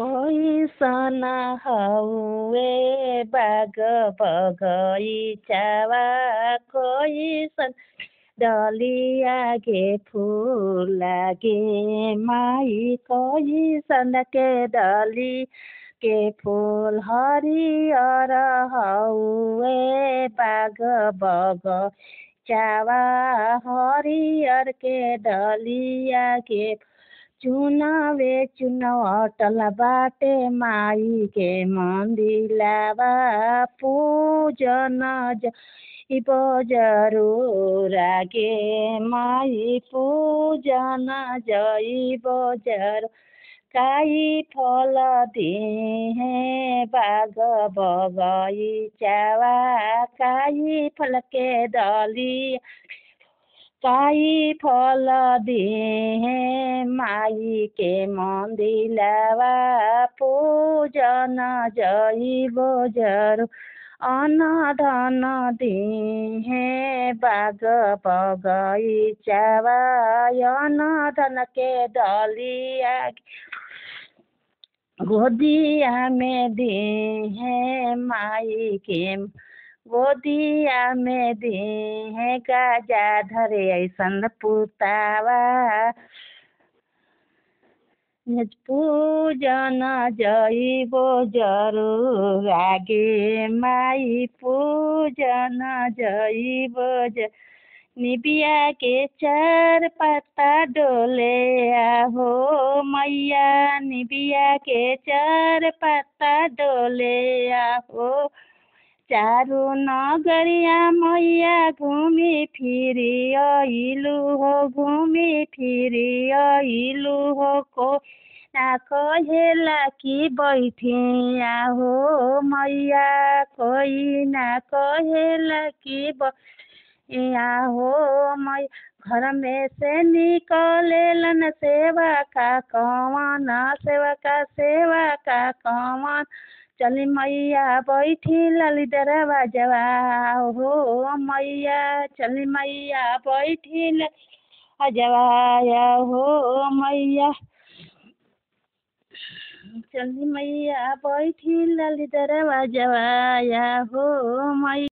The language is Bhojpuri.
कैसन हउवे बाग बगैचावा कैसन डलिया के फूल लागे माई कैसन के डली के फूल हरियर हउवे बाग बगैचावा हरियर के डलिया के चुनावे चुनवटल बाटे माई के मंदिलवा पूजन जइब जरूर आगे माई पूजन जइब जरूर काई फल दिहे बाग बगैचावा काई फल के डली काई फल दिहे माई के मंदिलवा पूजन जइब जरूर अन्न धन दिहे बाग बगैचावा अन्न धन के डलिया गोदिया में दिहे माई के गोदिया में दिहे गाजा धरे ऐसन पुतावा पूजन जइब जरूर आगे माई पूजन जइब निबिया के चार पत्ता डोले आहो मैया निबिया के चार पत्ता डोले आहो चारू नगरिया मैया घूमी फिरी अइलू हो घूमी फिरी अइलू हो को ना कहेला कि बैठिया हो मैया कोई ना कहेला कि बैठिया हो मैया घर में से निकलेलन सेवा का कौन सेवा का कौन चली मैया बैठी लली दरवाजवा हो मैया चली मैया बैठी दरवाजवा हो मैया चली मैया बैठी लली दरवाजवा हो मैया।